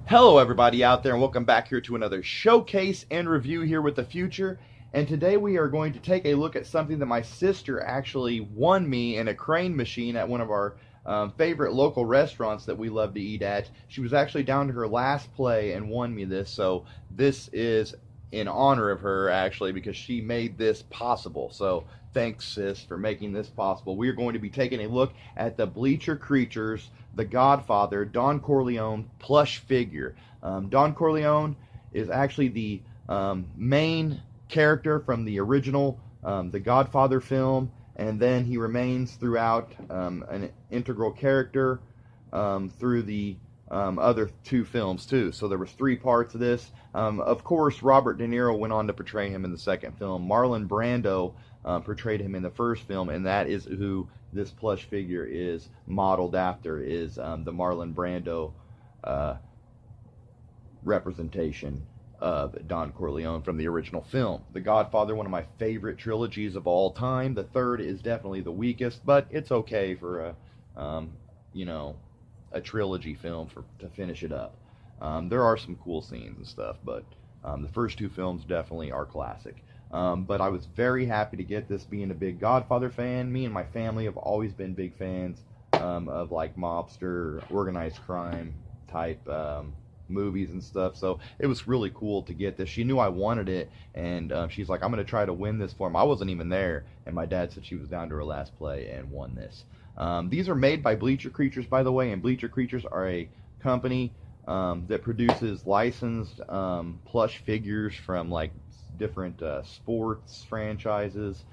Hello everybody out there, and welcome back here to another showcase and review here with the Future. And today we are going to take a look at something that my sister actually won me in a crane machine at one of our favorite local restaurants that we love to eat at. She was actually down to her last play and won me this, so this is in honor of her actually, because she made this possible. So thanks, sis, for making this possible. We are going to be taking a look at the Bleacher Creatures, the Godfather, Don Corleone plush figure. Don Corleone is actually the main character from the original The Godfather film, and then he remains throughout an integral character through the other two films too. So there was three parts of this. Of course, Robert De Niro went on to portray him in the second film. Marlon Brando portrayed him in the first film, and that is who this plush figure is modeled after, is the Marlon Brando representation of Don Corleone from the original film. The Godfather, one of my favorite trilogies of all time. The third is definitely the weakest, but it's okay for a trilogy film to finish it up. There are some cool scenes and stuff, but the first two films definitely are classic. But I was very happy to get this, being a big Godfather fan. Me and my family have always been big fans of like mobster, organized crime type movies and stuff, so it was really cool to get this. She knew I wanted it, and she's like, I'm going to try to win this for him. I wasn't even there, and my dad said she was down to her last play and won this. These are made by Bleacher Creatures, by the way, and Bleacher Creatures are a company that produces licensed plush figures from like different sports franchises,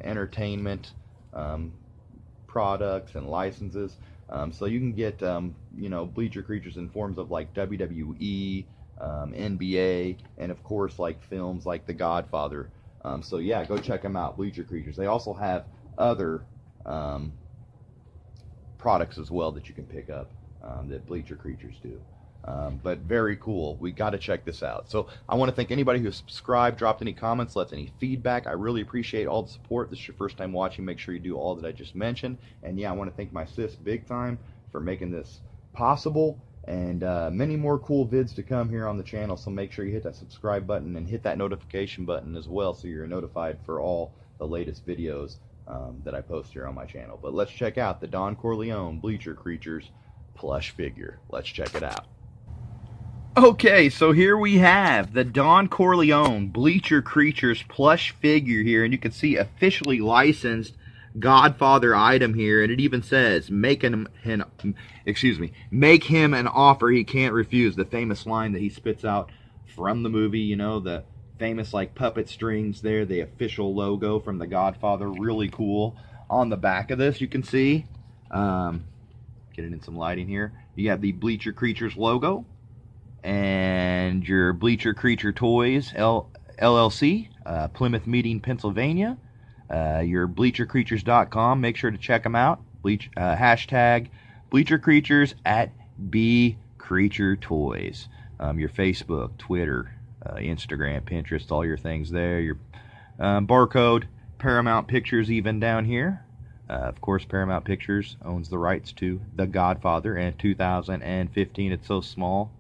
entertainment products and licenses. So you can get Bleacher Creatures in forms of like WWE, NBA, and of course like films like The Godfather. So yeah, go check them out, Bleacher Creatures. They also have other products as well that you can pick up that Bleacher Creatures do. But very cool. We got to check this out. So I want to thank anybody who subscribed, dropped any comments, left any feedback. I really appreciate all the support. This is your first time watching, make sure you do all that I just mentioned. And yeah, I want to thank my sis big time for making this possible, and many more cool vids to come here on the channel. So make sure you hit that subscribe button and hit that notification button as well, so you're notified for all the latest videos that I post here on my channel. But let's check out the Don Corleone Bleacher Creatures plush figure. Let's check it out. Okay, so here we have the Don Corleone Bleacher Creatures plush figure here, and you can see officially licensed Godfather item here, and it even says make him an offer he can't refuse. The famous line that he spits out from the movie, you know, the famous like puppet strings there, the official logo from the Godfather. Really cool. On the back of this, you can see, get it in some lighting here, you have the Bleacher Creatures logo and your Bleacher Creature Toys LLC, Plymouth Meeting, Pennsylvania. Your BleacherCreatures.com. Make sure to check them out. Hashtag Bleacher Creatures at BCreatureToys. Your Facebook, Twitter, Instagram, Pinterest, all your things there. Your barcode, Paramount Pictures even down here. Of course, Paramount Pictures owns the rights to The Godfather, and 2015. It's so small,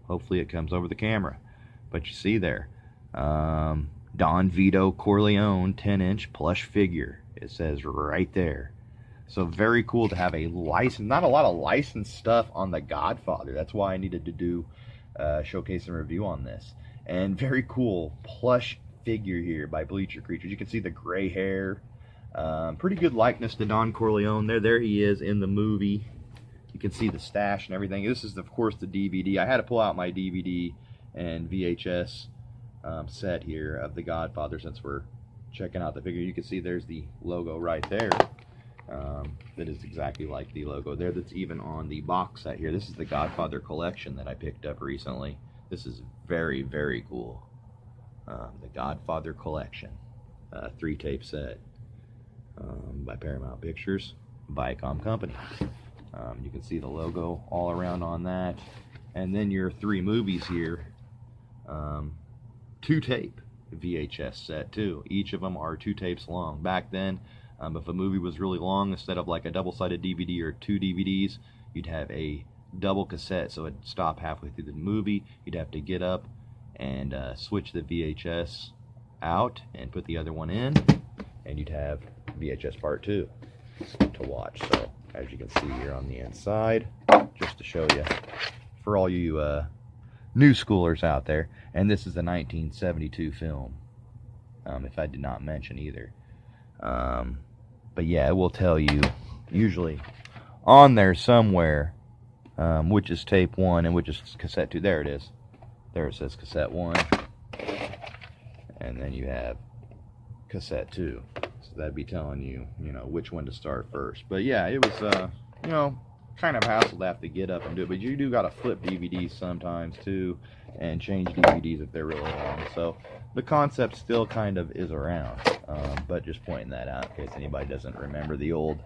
hopefully it comes over the camera. But you see there, Don Vito Corleone 10-inch plush figure. It says right there. So very cool to have a license. Not a lot of licensed stuff on The Godfather. That's why I needed to do showcase and review on this. And very cool plush figure here by Bleacher Creatures. You can see the gray hair. Pretty good likeness to Don Corleone. There he is in the movie. You can see the stash and everything. This is, of course, the DVD. I had to pull out my DVD and VHS set here of The Godfather since we're checking out the figure. You can see there's the logo right there. That is exactly like the logo there that's even on the box set here. This is the Godfather collection that I picked up recently. This is very, very cool. The Godfather collection. 3-tape set by Paramount Pictures, Viacom Company. You can see the logo all around on that. And then your 3 movies here. 2-tape VHS set too. Each of them are 2 tapes long. Back then, if a movie was really long, instead of like a double-sided DVD or 2 DVDs, you'd have a double cassette, so it'd stop halfway through the movie. You'd have to get up and switch the VHS out and put the other one in, and you'd have VHS part 2 to watch. So as you can see here on the inside, just to show you, for all you new schoolers out there, and this is a 1972 film, if I did not mention either. But yeah, it will tell you usually on there somewhere which is tape 1 and which is cassette 2. There it is. There it says cassette 1, and then you have cassette 2. So that'd be telling you, you know, which one to start first. But yeah, it was, you know, kind of hassle to have to get up and do it. But you do got to flip DVDs sometimes too, and change DVDs if they're really long. So the concept still kind of is around, but just pointing that out in case anybody doesn't remember the old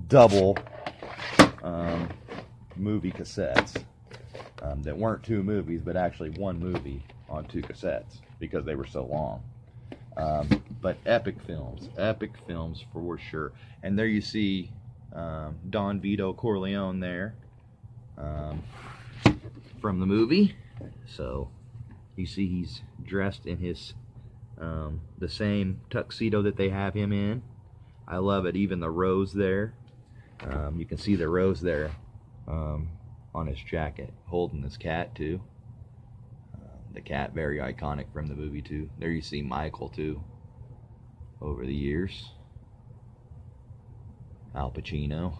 double movie cassettes that weren't 2 movies, but actually 1 movie on 2 cassettes because they were so long. But epic films for sure. And there you see Don Vito Corleone there from the movie. So you see he's dressed in his the same tuxedo that they have him in. I love it. Even the rose there, you can see the rose there on his jacket, holding his cat too. The cat, very iconic from the movie too. There you see Michael too, over the years. Al Pacino.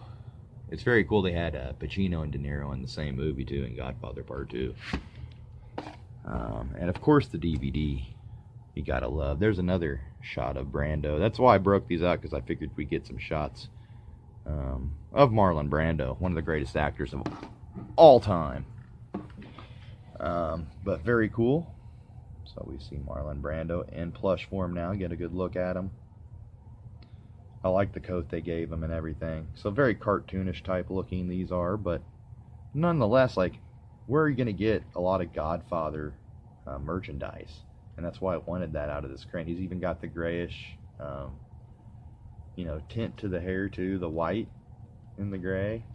It's very cool they had Pacino and De Niro in the same movie too, in Godfather Part 2. And of course the DVD, you gotta love. There's another shot of Brando. That's why I broke these out, because I figured we'd get some shots of Marlon Brando, one of the greatest actors of all time. But very cool. So we see Marlon Brando in plush form now. Get a good look at him. I like the coat they gave him and everything. So very cartoonish type looking these are, but nonetheless, like, where are you going to get a lot of Godfather merchandise? And that's why I wanted that out of this crane. He's even got the grayish, you know, tint to the hair too, the white in the gray.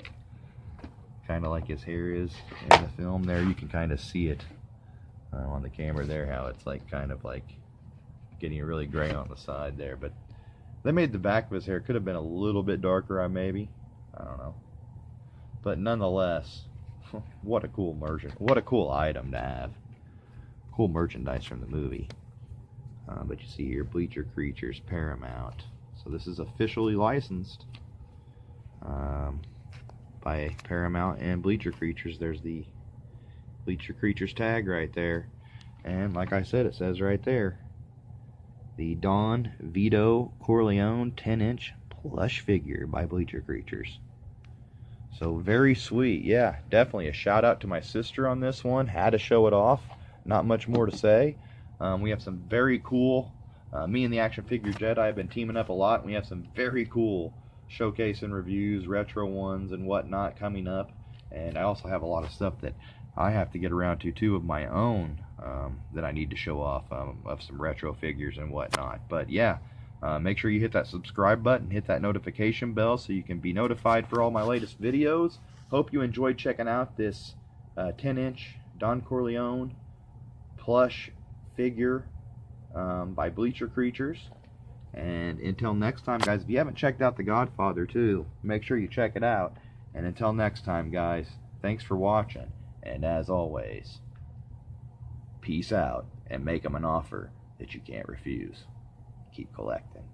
Kind of like his hair is in the film there. You can kind of see it on the camera there, how it's like kind of like getting really gray on the side there. But they made the back of his hair, could have been a little bit darker, maybe. I don't know. But nonetheless, what a cool what a cool item to have. Cool merchandise from the movie. But you see here, Bleacher Creatures, Paramount. So this is officially licensed by Paramount and Bleacher Creatures. There's the Bleacher Creatures tag right there. And like I said, it says right there, the Don Vito Corleone 10-inch plush figure by Bleacher Creatures. So very sweet. Yeah, definitely a shout out to my sister on this one. Had to show it off. Not much more to say. We have some very cool, me and the Action Figure Jedi have been teaming up a lot. We have some very cool showcase and reviews, retro ones and whatnot coming up. And I also have a lot of stuff that I have to get around to too of my own that I need to show off of some retro figures and whatnot. But yeah, make sure you hit that subscribe button, hit that notification bell so you can be notified for all my latest videos. Hope you enjoyed checking out this 10-inch Don Corleone plush figure by Bleacher Creatures. And until next time, guys, if you haven't checked out The Godfather too, make sure you check it out. And until next time, guys, thanks for watching. And as always, peace out, and make them an offer that you can't refuse. Keep collecting.